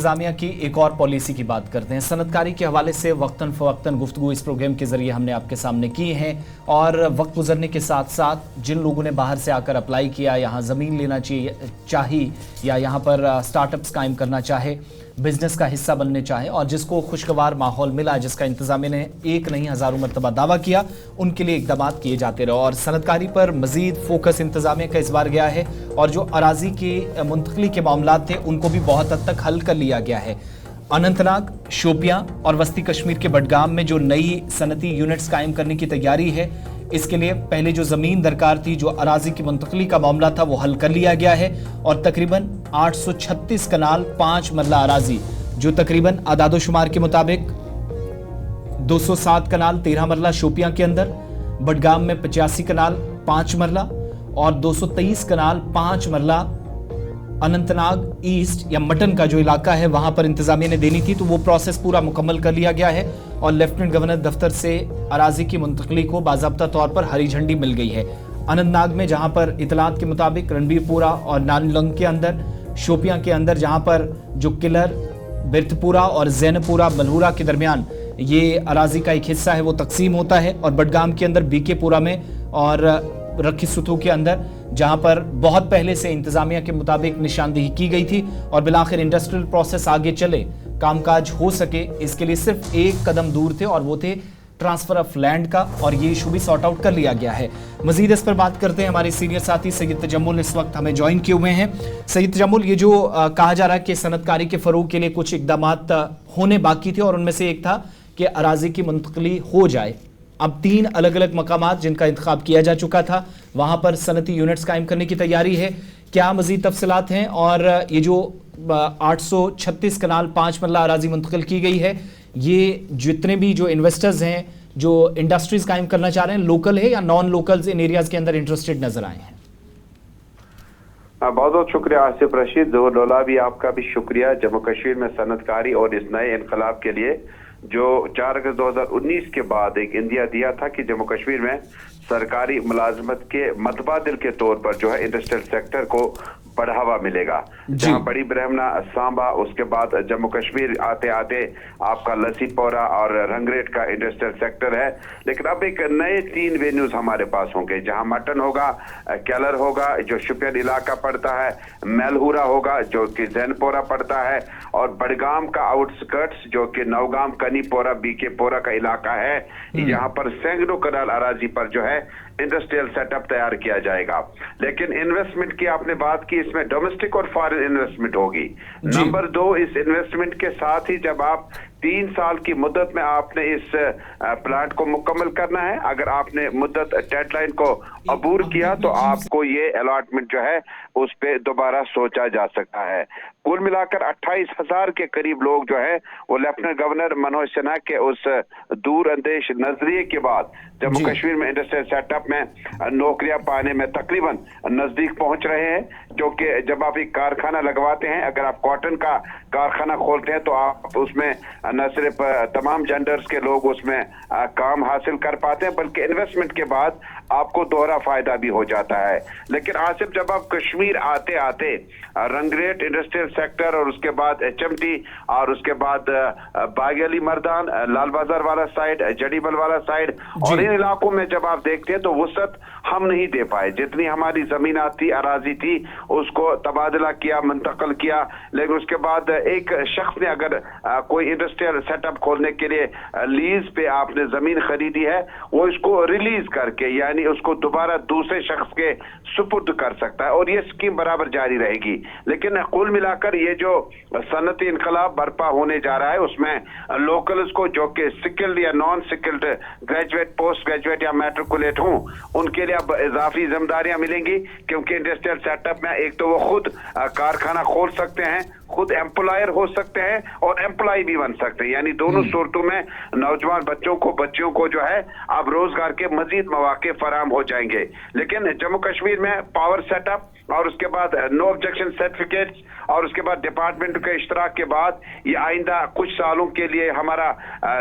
इंतजामिया की एक और पॉलिसी की बात करते हैं। सनतकारी के हवाले से वक्तन फ़वक्तन गुफ्तगू इस प्रोग्राम के ज़रिए हमने आपके सामने की है और वक्त गुजरने के साथ साथ जिन लोगों ने बाहर से आकर अप्लाई किया, यहाँ ज़मीन लेना चाहिए या यहाँ पर स्टार्टअप्स कायम करना चाहे, बिजनेस का हिस्सा बनने चाहे और जिसको खुशगवार माहौल मिला, जिसका इंतजामिया ने एक नहीं हज़ारों मरतबा दावा किया, उनके लिए इक़दाम किए जाते रहे। और सनतकारी पर मज़ीद फोकस इंतजामिया का इस बार गया है और जो अराजी की मुंतकली के मामलात थे उनको भी बहुत हद तक हल कर लिया गया है। अनंतनाग, शोपियां और वस्ती कश्मीर के बडगाम में जो नई सनती यूनिट्स कायम करने की तैयारी है, इसके लिए पहले जो ज़मीन दरकार थी, जो अराजी की मुंतकली का मामला था, वो हल कर लिया गया है और तकरीबन 836 कनाल 5 मरला अराजी, जो तकरीबन आदादोशुमार के मुताबिक 207 कनाल 13 मरला शोपियां के अंदर, बडगाम में 85 कनाल 5 मरला और 223 कनाल 5 मरला अनंतनाग ईस्ट या मटन का जो इलाका है वहां पर इंतजामिया ने देनी थी, तो वो प्रोसेस पूरा मुकम्मल कर लिया गया है और लेफ्टिनेंट गवर्नर दफ्तर से अराजी की मुंतकली को बाज़ाब्ता तौर पर हरी झंडी मिल गई है। अनंतनाग में जहां पर इतलात के मुताबिक रणबीरपुरा और नानलंग के अंदर, शोपियां के अंदर जहां पर जो किलर, बिरतपुरा और जैनपुरा बलहुरा के दरमियान ये अराजी का एक हिस्सा है वो तकसीम होता है, और बडगाम के अंदर बीकेपुरा में और रखी सुथू के अंदर जहां पर बहुत पहले से इंतजामिया के मुताबिक निशानदेही की गई थी और बिलाखिर इंडस्ट्रियल प्रोसेस आगे चले, कामकाज हो सके, इसके लिए सिर्फ एक कदम दूर थे और वो थे ट्रांसफर ऑफ लैंड का, और ये इशू भी सॉर्ट आउट कर लिया गया है। मजीद इस पर बात करते हैं, हमारे सीनियर साथी सैयद तजम्मुल इस वक्त हमें ज्वाइन किए हुए हैं। सैयद तजम्मुल, ये जो कहा जा रहा है कि सनतकारी के फरोग के लिए कुछ इकदामात होने बाकी थे और उनमें से एक था कि अराजी की मुंतकली हो जाए। अब 3 अलग अलग मकामात जिनका इंतखाब किया जा चुका था, वहां पर सनती यूनिट्स कायम करने की तैयारी है, क्या मजीद तफसीलात हैं? और ये जो 836 कनाल 5 मरला अराजी मुंतकिल की गई है, ये जितने भी जो इन्वेस्टर्स हैं, जो इंडस्ट्रीज कायम करना चाह रहे हैं, लोकल है या नॉन लोकल्स इन एरियाज के अंदर इंटरेस्टेड नजर आए हैं? बहुत बहुत शुक्रिया आसिफ रशीद, जोहर भी आपका भी शुक्रिया। जम्मू कश्मीर में सनतकारी और इस नए इनकलाब के लिए जो 4 अगस्त 2019 के बाद एक इंदिया दिया था कि जम्मू कश्मीर में सरकारी मुलाजमत के मतबादिल के तौर पर जो है इंडस्ट्रियल सेक्टर को बढ़ावा मिलेगा। जहां बड़ी ब्रह्मना, सांबा, उसके बाद जम्मू कश्मीर आते आते आपका लसीपोरा और रंगरेट का इंडस्ट्रियल सेक्टर है। लेकिन अब एक नए 3 वेन्यूज हमारे पास होंगे, जहां मटन होगा, कैलर होगा जो शुपियन इलाका पड़ता है, मेलहुरा होगा जो कि जैनपोरा पड़ता है, और बडगाम का आउटस्कर्ट्स जो कि नौगाम, कनीपोरा, बीकेपोरा का इलाका है। यहाँ पर सैकड़ों कनाल अराजी पर जो है इंडस्ट्रियल सेटअप तैयार किया जाएगा। लेकिन इन्वेस्टमेंट की आपने बात की, इसमें डोमेस्टिक और फॉरेन इन्वेस्टमेंट होगी। नंबर 2, इस इन्वेस्टमेंट के साथ ही जब आप 3 साल की मुद्दत में आपने इस प्लांट को मुकम्मल करना है, अगर आपने मुद्दत डेडलाइन को अबूर किया तो आपको ये अलॉटमेंट जो है उस पे दोबारा सोचा जा सकता है। कुल मिलाकर 28,000 के करीब लोग जो है वो लेफ्टिनेंट गवर्नर मनोज सिन्हा के उस दूर अंदेश नजरिए के बाद जम्मू कश्मीर में इंडस्ट्रियल सेटअप में नौकरियां पाने में तकरीबन नजदीक पहुंच रहे हैं। क्योंकि जब आप एक कारखाना लगवाते हैं, अगर आप कॉटन का कारखाना खोलते हैं तो आप उसमें न सिर्फ तमाम जेंडर्स के लोग उसमें काम हासिल कर पाते हैं, बल्कि इन्वेस्टमेंट के बाद आपको दोहरा फायदा भी हो जाता है। लेकिन आसिफ, जब आप कश्मीर आते आते रंगरेट इंडस्ट्रियल सेक्टर और उसके बाद HMT और उसके बाद बागेली मर्दान, लाल बाजार वाला साइड, जडीबल वाला साइड, और इन इलाकों में जब आप देखते हैं तो वसत हम नहीं दे पाए। जितनी हमारी जमीनात थी, अराजी थी, उसको तबादला किया, मुंतकिल किया। लेकिन उसके बाद एक शख्स ने अगर कोई इंडस्ट्रियल सेटअप खोलने के लिए लीज पे आपने जमीन खरीदी है, वो इसको रिलीज करके यानी उसको दोबारा दूसरे शख्स के सुपुर्द कर सकता है और ये स्कीम बराबर जारी रहेगी। लेकिन कुल मिलाकर ये जो सनती इनकलाब बर्पा होने जा रहा है, उसमें लोकल्स को जो कि स्किल्ड या non skilled graduate, post graduate या मैट्रिकुलेट हों, उनके लिए अब इजाफी जिम्मेदारियां मिलेंगी। क्योंकि इंडस्ट्रियल सेटअप में एक तो वो खुद कारखाना खोल सकते हैं, खुद एम्प्लॉयर हो सकते हैं और एम्प्लॉय भी बन सकते हैं। यानी दोनों सूरतों में नौजवान बच्चियों को जो है अब रोजगार के मजीद मौके फराहम हो जाएंगे। लेकिन जम्मू कश्मीर में पावर सेटअप और उसके बाद नो ऑब्जेक्शन सर्टिफिकेट और उसके बाद डिपार्टमेंट के इश्तराक के बाद ये आइंदा कुछ सालों के लिए हमारा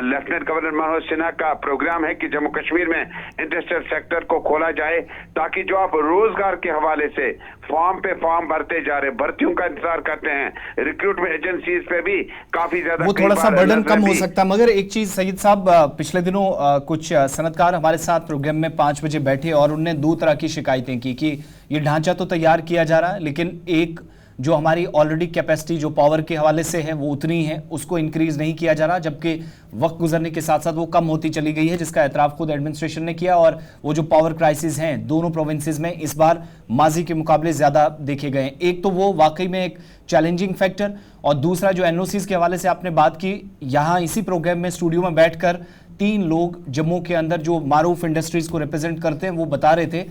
लेफ्टिनेंट गवर्नर मनोज सिन्हा का प्रोग्राम है कि जम्मू कश्मीर में इंडस्ट्रियल सेक्टर को खोला जाए, ताकि जो आप रोजगार के हवाले से फार्म पे पे फॉर्म भरते जा रहे, भर्तियों का इंतजार करते हैं, रिक्रूटमेंट एजेंसीज पे भी काफी ज्यादा वो थोड़ा सा बर्डन कम हो सकता है। मगर एक चीज सईद साहब, पिछले दिनों कुछ सनतकार हमारे साथ प्रोग्राम में 5 बजे बैठे और उन्होंने 2 तरह की शिकायतें की कि ये ढांचा तो तैयार किया जा रहा है, लेकिन एक जो हमारी ऑलरेडी कैपेसिटी जो पावर के हवाले से है वो उतनी है, उसको इंक्रीज नहीं किया जा रहा, जबकि वक्त गुजरने के साथ साथ वो कम होती चली गई है, जिसका एतराफ खुद एडमिनिस्ट्रेशन ने किया। और वो जो पावर क्राइसिस हैं दोनों प्रोविंसेस में इस बार माजी के मुकाबले ज्यादा देखे गए। एक तो वो वाकई में एक चैलेंजिंग फैक्टर, और दूसरा जो एनओसीज के हवाले से आपने बात की, यहाँ इसी प्रोग्राम में स्टूडियो में बैठकर 3 लोग जम्मू के अंदर जो मारूफ इंडस्ट्रीज को रिप्रेजेंट करते हैं वो बता रहे थे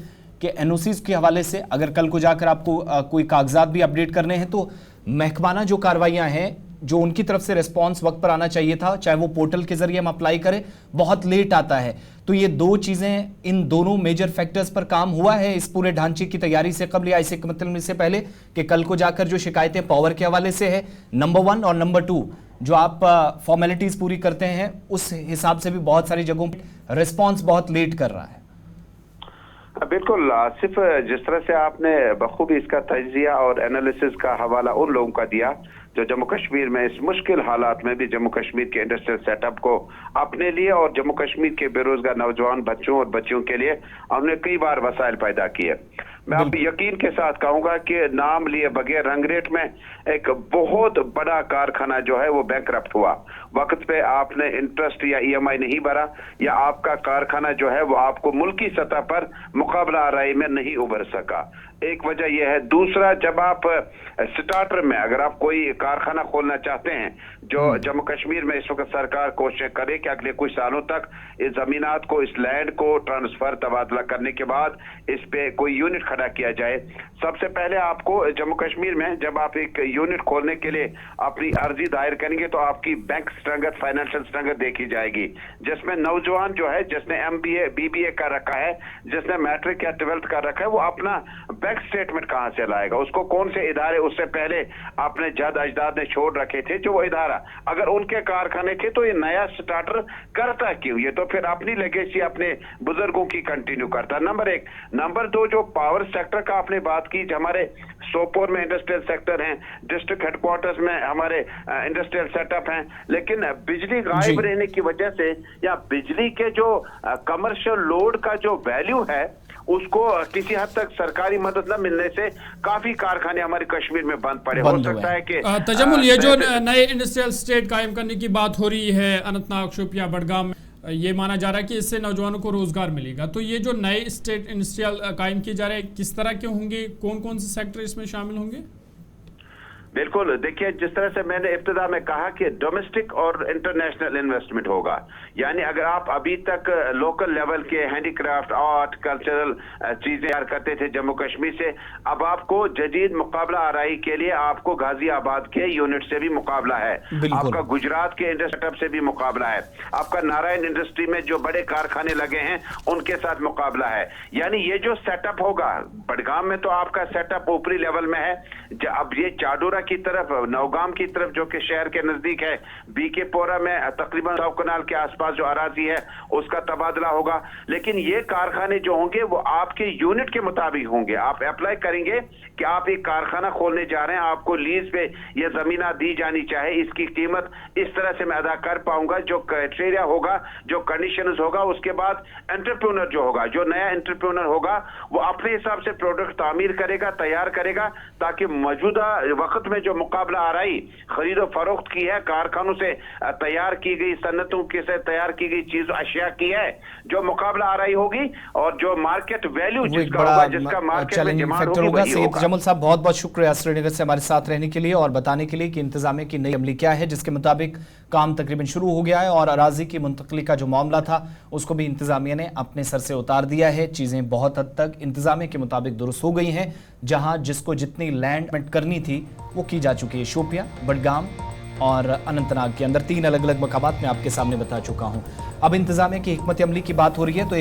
कि एनओसीज के हवाले से अगर कल को जाकर आपको कोई कागजात भी अपडेट करने हैं तो महकमाना जो कार्रवाइयां हैं, जो उनकी तरफ से रिस्पांस वक्त पर आना चाहिए था, चाहे वो पोर्टल के जरिए हम अप्लाई करें, बहुत लेट आता है। तो ये 2 चीजें, इन दोनों मेजर फैक्टर्स पर काम हुआ है इस पूरे ढांचे की तैयारी से कबल या इसे मतलब से पहले कि कल को जाकर जो शिकायतें पावर के हवाले से है, नंबर 1, और नंबर 2 जो आप फॉर्मेलिटीज पूरी करते हैं उस हिसाब से भी बहुत सारी जगहों पर रिस्पॉन्स बहुत लेट कर रहा है। बिल्कुल आसिफ, जिस तरह से आपने बखूबी इसका तजिया और एनालिसिस का हवाला उन लोगों का दिया जो जम्मू कश्मीर में इस मुश्किल हालात में भी जम्मू कश्मीर के इंडस्ट्रियल सेटअप को अपने लिए और जम्मू कश्मीर के बेरोजगार नौजवान बच्चों और बच्चियों के लिए हमने कई बार वसाइल पैदा किए। मैं आप यकीन के साथ कहूंगा कि नाम लिए बगैर रंगरेट में एक बहुत बड़ा कारखाना जो है वो बैंकरप्ट हुआ। वक्त पे आपने इंटरेस्ट या ईएमआई नहीं भरा, या आपका कारखाना जो है वो आपको मुल्की सतह पर मुकाबला आराई में नहीं उभर सका। एक वजह यह है। दूसरा, जब आप स्टार्टर में अगर आप कोई कारखाना खोलना चाहते हैं, जो जम्मू कश्मीर में इस वक्त सरकार कोशिश करे कि अगले कुछ सालों तक इस जमीनात को, इस लैंड को ट्रांसफर तबादला करने के बाद इस पे कोई यूनिट खड़ा किया जाए। सबसे पहले आपको जम्मू कश्मीर में जब आप एक यूनिट खोलने के लिए अपनी अर्जी दायर करेंगे तो आपकी बैंक स्ट्रेंथ, फाइनेंशियल स्ट्रेंथ देखी जाएगी, जिसमें नौजवान जो है जिसने MBA BBA कर रखा है, जिसने मैट्रिक या 12th कर रखा है, वो अपना बैंक स्टेटमेंट कहां से लाएगा, उसको कौन से इदारे उससे पहले अपने जद अजदाद ने छोड़ रखे थे जो वो इदारा अगर उनके कारखाने थे तो ये नया स्टार्टर करता क्यों? ये तो फिर अपनी लेगेसी अपने बुजुर्गों की कंटिन्यू करता। नंबर 1। नंबर 2, जो पावर सेक्टर का आपने बात की, हमारे सोपोर में इंडस्ट्रियल सेक्टर हैं, डिस्ट्रिक्ट हेडक्वार्टर्स में हमारे इंडस्ट्रियल सेटअप हैं, लेकिन बिजली गायब रहने की वजह से या बिजली के जो कमर्शियल लोड का जो वैल्यू है उसको किसी हद तक सरकारी मदद न मिलने से काफी कारखाने हमारे कश्मीर में बंद पड़े। हो सकता है कि तजम्मुल, ये जो नए इंडस्ट्रियल स्टेट कायम करने की बात हो रही है अनंतनाग, शोपियां, बडगाम, ये माना जा रहा है कि इससे नौजवानों को रोजगार मिलेगा। तो ये जो नए स्टेट इंडस्ट्रियल कायम किए जा रहे हैं, किस तरह के होंगे, कौन कौन से सेक्टर इसमें शामिल होंगे? बिल्कुल, देखिए जिस तरह से मैंने इब्तिदा में कहा कि डोमेस्टिक और इंटरनेशनल इन्वेस्टमेंट होगा, यानी अगर आप अभी तक लोकल लेवल के हैंडीक्राफ्ट, आर्ट, कल्चरल चीजें तैयार करते थे जम्मू कश्मीर से, अब आपको जदीद मुकाबला आराई के लिए आपको गाजियाबाद के यूनिट से भी मुकाबला है, आपका गुजरात के इंडस्ट्री से भी मुकाबला है, आपका नारायण इंडस्ट्री में जो बड़े कारखाने लगे हैं उनके साथ मुकाबला है। यानी ये जो सेटअप होगा, बडगाम में तो आपका सेटअप ऊपरी लेवल में है, अब ये चाडोरा की तरफ, नौगाम की तरफ जो कि शहर के नजदीक है, बीके पोरा में तकरीबन 100 कनाल के आसपास जो अराजी है उसका तबादला होगा। लेकिन ये कारखाने जो होंगे वो आपके यूनिट के मुताबिक होंगे। आप अप्लाई करेंगे कि आप एक कारखाना खोलने जा रहे हैं, आपको लीज पे ये जमीना दी जानी चाहे, इसकी कीमत इस तरह से मैं अदा कर पाऊंगा, जो क्राइटेरिया होगा, जो कंडीशंस होगा, उसके बाद एंटरप्रेन्योर जो होगा, जो नया एंटरप्रेन्योर होगा वो अपने हिसाब से प्रोडक्ट तामीर करेगा, तैयार करेगा, ताकि मौजूदा वक्त में जो मुकाबला आराई खरीदो फरोख्त की है, कारखानों से तैयार की गई, सन्नतों के से तैयार की गई चीज अशिया की है, जो मुकाबला आराई होगी और जो मार्केट वैल्यू जिसका होगा, जिसका मार्केट में डिमांड होगी, वही होगा। जमल साहब, बहुत बहुत शुक्रिया श्रीनगर से हमारे साथ रहने के लिए और बताने के लिए कि इंतजामिया की नई अमली क्या है, जिसके मुताबिक काम तकरीबन शुरू हो गया है और अराजी की मुंतकली का जो मामला था उसको भी इंतजामिया ने अपने सर से उतार दिया है। चीजें बहुत हद तक इंतजामिया के मुताबिक दुरुस्त हो गई हैं, जहां जिसको जितनी लैंड करनी थी वो की जा चुकी है। शोपियां, बडगाम और अनंतनाग के अंदर 3 अलग अलग मकामात में आपके सामने बता चुका हूं। अब इंतजामिया की हिकमत अमली की बात हो रही है तो